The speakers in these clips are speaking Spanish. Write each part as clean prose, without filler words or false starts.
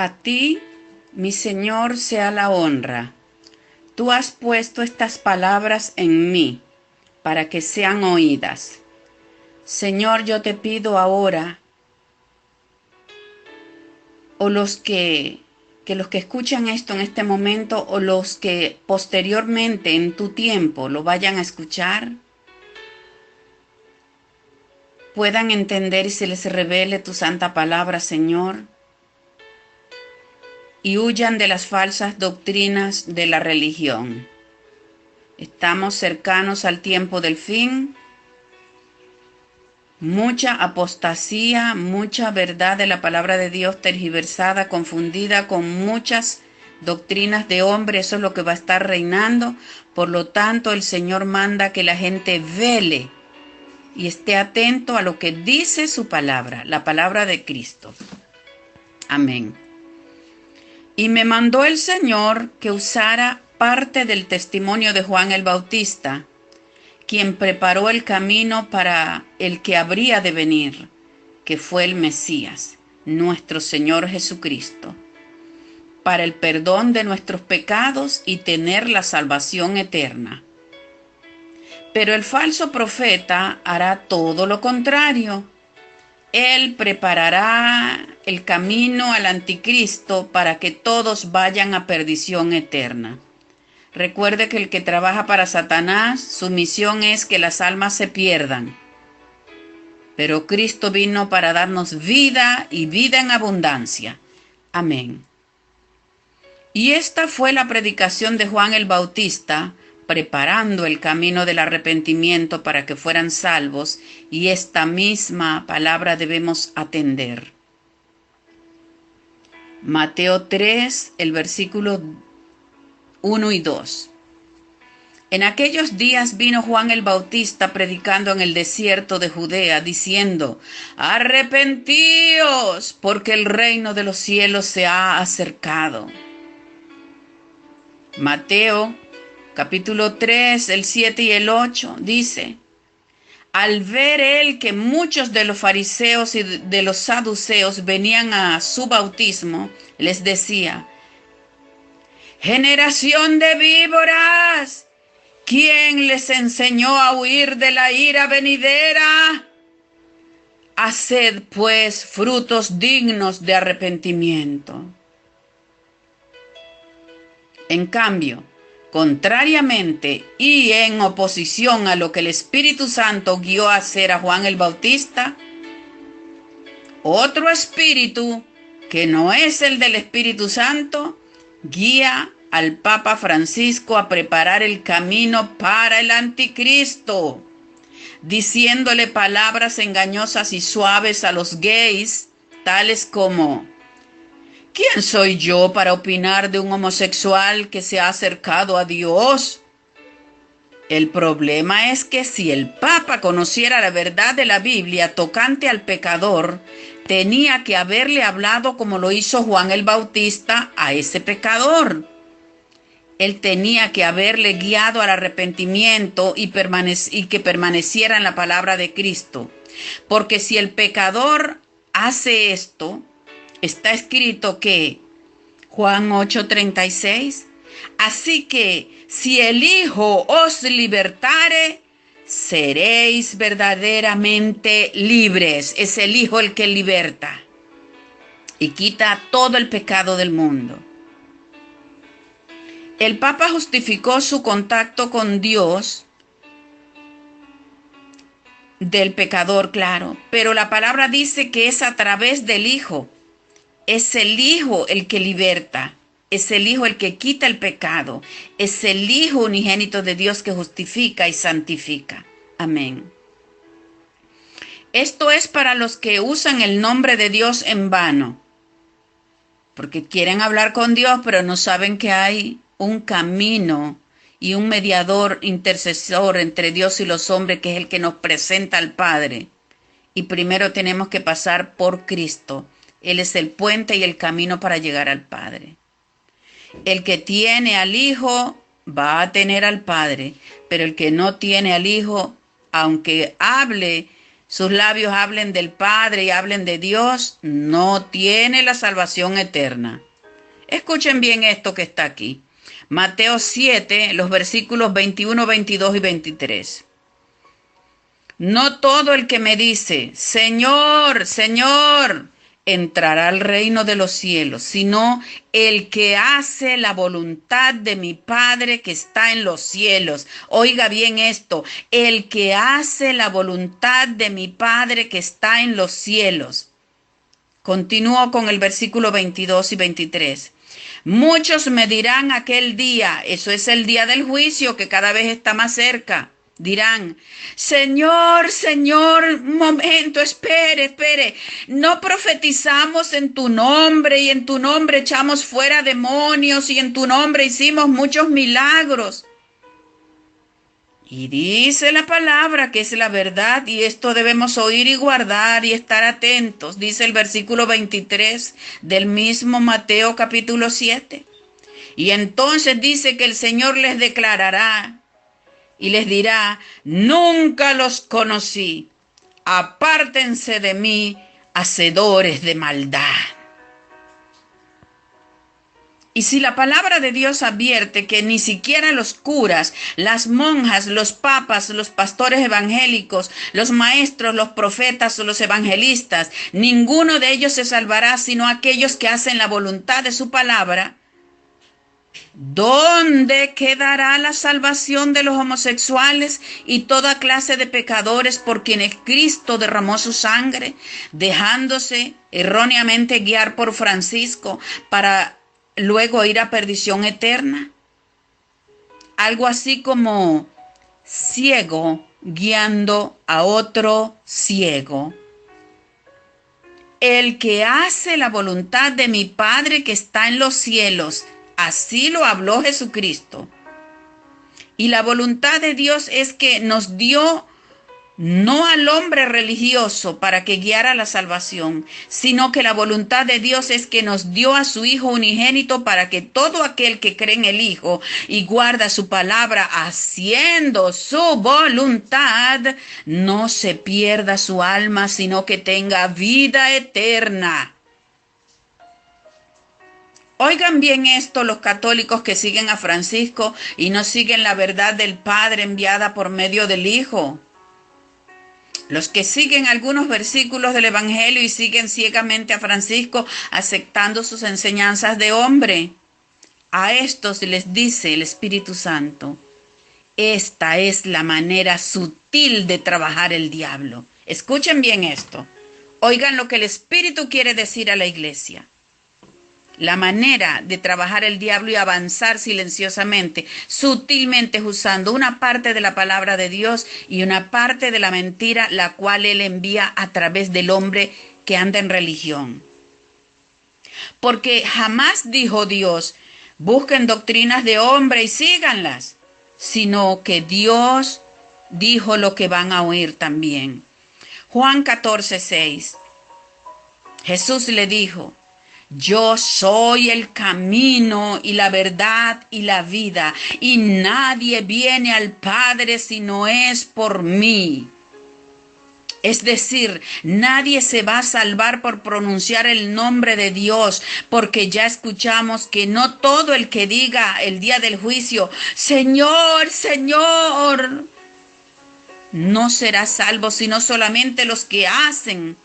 A ti, mi Señor, sea la honra. Tú has puesto estas palabras en mí para que sean oídas. Señor, yo te pido ahora, o los que escuchan esto en este momento, o los que posteriormente en tu tiempo lo vayan a escuchar, puedan entender y se les revele tu santa palabra, Señor, y huyan de las falsas doctrinas de la religión. Estamos cercanos al tiempo del fin. Mucha apostasía, mucha verdad de la palabra de Dios tergiversada, confundida con muchas doctrinas de hombre. Eso es lo que va a estar reinando. Por lo tanto, el Señor manda que la gente vele y esté atento a lo que dice su palabra, la palabra de Cristo. Amén. Y me mandó el Señor que usara parte del testimonio de Juan el Bautista, quien preparó el camino para el que habría de venir, que fue el Mesías, nuestro Señor Jesucristo, para el perdón de nuestros pecados y tener la salvación eterna. Pero el falso profeta hará todo lo contrario. Él preparará el camino al anticristo para que todos vayan a perdición eterna. Recuerde que el que trabaja para Satanás, su misión es que las almas se pierdan. Pero Cristo vino para darnos vida y vida en abundancia. Amén. Y esta fue la predicación de Juan el Bautista, preparando el camino del arrepentimiento para que fueran salvos, y esta misma palabra debemos atender. Mateo 3, el versículo 1 y 2. En aquellos días vino Juan el Bautista predicando en el desierto de Judea, diciendo: arrepentíos, porque el reino de los cielos se ha acercado. Mateo capítulo 3, el 7 y el 8 dice: al ver él que muchos de los fariseos y de los saduceos venían a su bautismo, les decía: generación de víboras, ¿quién les enseñó a huir de la ira venidera? Haced pues frutos dignos de arrepentimiento. En cambio, contrariamente y en oposición a lo que el Espíritu Santo guió a hacer a Juan el Bautista, otro espíritu, que no es el del Espíritu Santo, guía al Papa Francisco a preparar el camino para el anticristo, diciéndole palabras engañosas y suaves a los gays, tales como: ¿quién soy yo para opinar de un homosexual que se ha acercado a Dios? El problema es que si el Papa conociera la verdad de la Biblia tocante al pecador, tenía que haberle hablado como lo hizo Juan el Bautista a ese pecador. Él tenía que haberle guiado al arrepentimiento y que permaneciera en la palabra de Cristo. Porque si el pecador hace esto, está escrito que, Juan 8:36, así que si el Hijo os libertare, seréis verdaderamente libres. Es el Hijo el que liberta y quita todo el pecado del mundo. El Papa justificó su contacto con Dios del pecador, claro, pero la palabra dice que es a través del Hijo. Es el Hijo el que liberta, es el Hijo el que quita el pecado, es el Hijo unigénito de Dios que justifica y santifica. Amén. Esto es para los que usan el nombre de Dios en vano, porque quieren hablar con Dios, pero no saben que hay un camino y un mediador intercesor entre Dios y los hombres, que es el que nos presenta al Padre. Y primero tenemos que pasar por Cristo. Él es el puente y el camino para llegar al Padre. El que tiene al Hijo va a tener al Padre, pero el que no tiene al Hijo, aunque hable sus labios hablen del Padre y hablen de Dios, no tiene la salvación eterna. Escuchen bien esto que está aquí. Mateo 7, los versículos 21, 22 y 23. No todo el que me dice, Señor, Señor, entrará al reino de los cielos, sino el que hace la voluntad de mi Padre que está en los cielos. Oiga bien esto, el que hace la voluntad de mi Padre que está en los cielos. Continúo con el versículo 22 y 23. Muchos me dirán aquel día, eso es el día del juicio que cada vez está más cerca. Dirán, Señor, Señor, un momento, espere, no profetizamos en tu nombre y en tu nombre echamos fuera demonios y en tu nombre hicimos muchos milagros. Y dice la palabra que es la verdad y esto debemos oír y guardar y estar atentos. Dice el versículo 23 del mismo Mateo capítulo 7. Y entonces dice que el Señor les declarará y les dirá, nunca los conocí, apártense de mí, hacedores de maldad. Y si la palabra de Dios advierte que ni siquiera los curas, las monjas, los papas, los pastores evangélicos, los maestros, los profetas o los evangelistas, ninguno de ellos se salvará sino aquellos que hacen la voluntad de su palabra, ¿dónde quedará la salvación de los homosexuales y toda clase de pecadores por quienes Cristo derramó su sangre, dejándose erróneamente guiar por Francisco para luego ir a perdición eterna? Algo así como ciego guiando a otro ciego. El que hace la voluntad de mi Padre que está en los cielos, así lo habló Jesucristo. Y la voluntad de Dios es que nos dio no al hombre religioso para que guiara la salvación, sino que la voluntad de Dios es que nos dio a su Hijo unigénito para que todo aquel que cree en el Hijo y guarda su palabra haciendo su voluntad, no se pierda su alma, sino que tenga vida eterna. Oigan bien esto los católicos que siguen a Francisco y no siguen la verdad del Padre enviada por medio del Hijo. Los que siguen algunos versículos del Evangelio y siguen ciegamente a Francisco aceptando sus enseñanzas de hombre. A estos les dice el Espíritu Santo, esta es la manera sutil de trabajar el diablo. Escuchen bien esto. Oigan lo que el Espíritu quiere decir a la iglesia. La manera de trabajar el diablo y avanzar silenciosamente, sutilmente usando una parte de la palabra de Dios y una parte de la mentira, la cual Él envía a través del hombre que anda en religión. Porque jamás dijo Dios, busquen doctrinas de hombre y síganlas, sino que Dios dijo lo que van a oír también. Juan 14:6. Jesús le dijo, yo soy el camino y la verdad y la vida, y nadie viene al Padre si no es por mí. Es decir, nadie se va a salvar por pronunciar el nombre de Dios, porque ya escuchamos que no todo el que diga el día del juicio, Señor, Señor, no será salvo, sino solamente los que hacen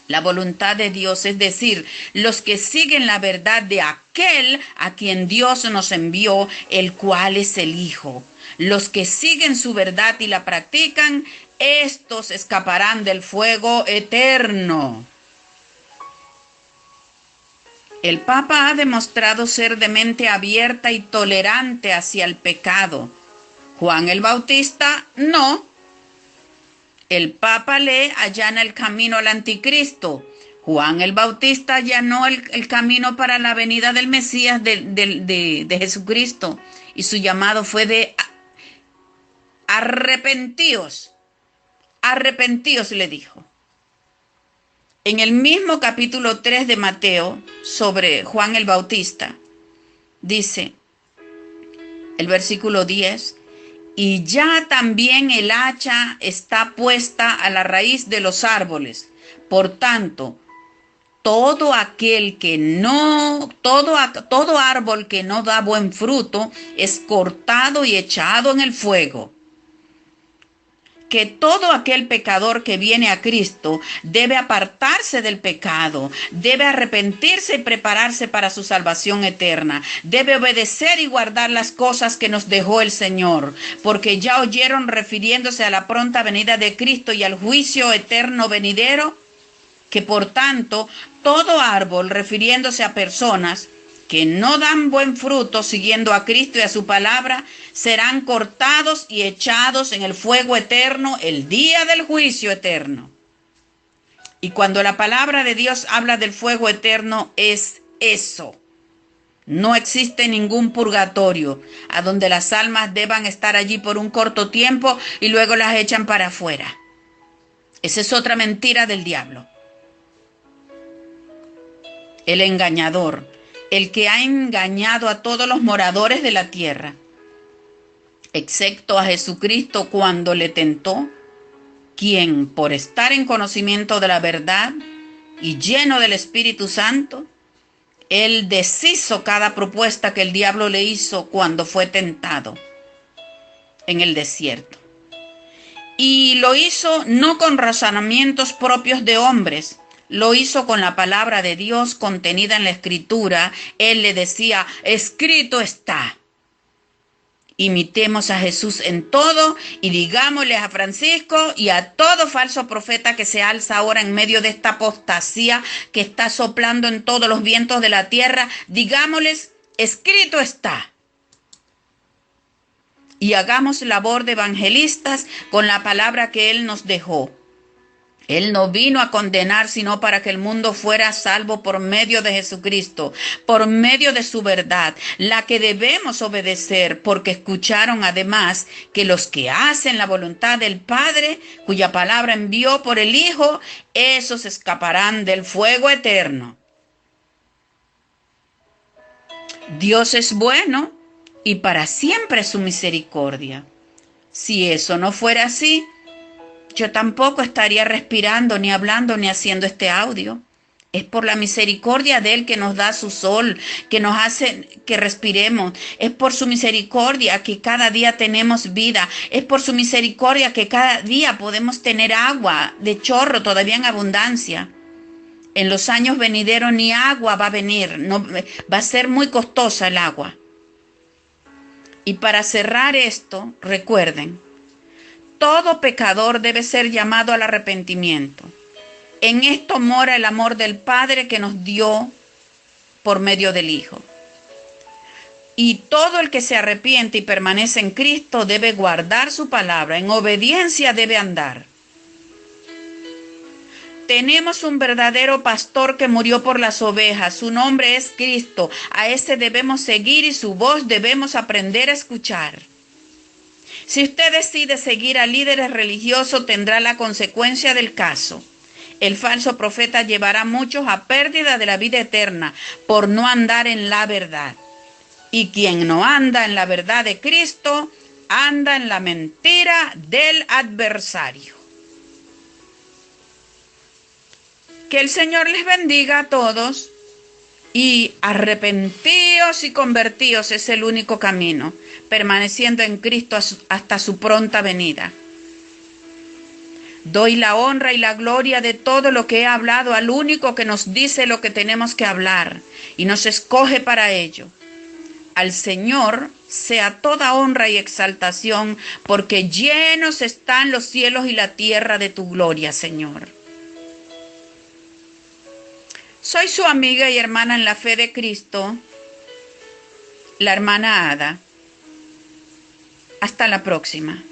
la voluntad de Dios, es decir, los que siguen la verdad de aquel a quien Dios nos envió, el cual es el Hijo. Los que siguen su verdad y la practican, estos escaparán del fuego eterno. El Papa ha demostrado ser de mente abierta y tolerante hacia el pecado. Juan el Bautista, no. El Papa le allana el camino al anticristo. Juan el Bautista allanó el camino para la venida del Mesías de Jesucristo. Y su llamado fue de arrepentíos. Arrepentíos, le dijo. En el mismo capítulo 3 de Mateo, sobre Juan el Bautista, dice el versículo 10, y ya también el hacha está puesta a la raíz de los árboles. Por tanto, todo árbol que no da buen fruto es cortado y echado en el fuego. Que todo aquel pecador que viene a Cristo debe apartarse del pecado, debe arrepentirse y prepararse para su salvación eterna, debe obedecer y guardar las cosas que nos dejó el Señor, porque ya oyeron refiriéndose a la pronta venida de Cristo y al juicio eterno venidero, que por tanto todo árbol refiriéndose a personas que no dan buen fruto siguiendo a Cristo y a su palabra, serán cortados y echados en el fuego eterno el día del juicio eterno. Y cuando la palabra de Dios habla del fuego eterno, es eso. No existe ningún purgatorio a donde las almas deban estar allí por un corto tiempo y luego las echan para afuera. Esa es otra mentira del diablo. El engañador, el que ha engañado a todos los moradores de la tierra, excepto a Jesucristo cuando le tentó, quien por estar en conocimiento de la verdad y lleno del Espíritu Santo, él deshizo cada propuesta que el diablo le hizo cuando fue tentado en el desierto. Y lo hizo no con razonamientos propios de hombres, lo hizo con la palabra de Dios contenida en la Escritura. Él le decía, escrito está. Imitemos a Jesús en todo y digámosle a Francisco y a todo falso profeta que se alza ahora en medio de esta apostasía que está soplando en todos los vientos de la tierra, digámosles, escrito está. Y hagamos labor de evangelistas con la palabra que Él nos dejó. Él no vino a condenar, sino para que el mundo fuera salvo por medio de Jesucristo, por medio de su verdad, la que debemos obedecer, porque escucharon además que los que hacen la voluntad del Padre, cuya palabra envió por el Hijo, esos escaparán del fuego eterno. Dios es bueno y para siempre su misericordia. Si eso no fuera así, yo tampoco estaría respirando, ni hablando, ni haciendo este audio. Es por la misericordia de Él que nos da su sol, que nos hace que respiremos. Es por su misericordia que cada día tenemos vida. Es por su misericordia que cada día podemos tener agua de chorro todavía en abundancia. En los años venideros ni agua va a venir. No, va a ser muy costosa el agua. Y para cerrar esto, recuerden, todo pecador debe ser llamado al arrepentimiento. En esto mora el amor del Padre que nos dio por medio del Hijo. Y todo el que se arrepiente y permanece en Cristo debe guardar su palabra, en obediencia debe andar. Tenemos un verdadero pastor que murió por las ovejas, su nombre es Cristo, a ese debemos seguir y su voz debemos aprender a escuchar. Si usted decide seguir a líderes religiosos, tendrá la consecuencia del caso. El falso profeta llevará a muchos a pérdida de la vida eterna por no andar en la verdad. Y quien no anda en la verdad de Cristo, anda en la mentira del adversario. Que el Señor les bendiga a todos. Y arrepentíos y convertíos es el único camino, permaneciendo en Cristo hasta su pronta venida. Doy la honra y la gloria de todo lo que he hablado al único que nos dice lo que tenemos que hablar y nos escoge para ello. Al Señor sea toda honra y exaltación, porque llenos están los cielos y la tierra de tu gloria, Señor. Soy su amiga y hermana en la fe de Cristo, la hermana Ada. Hasta la próxima.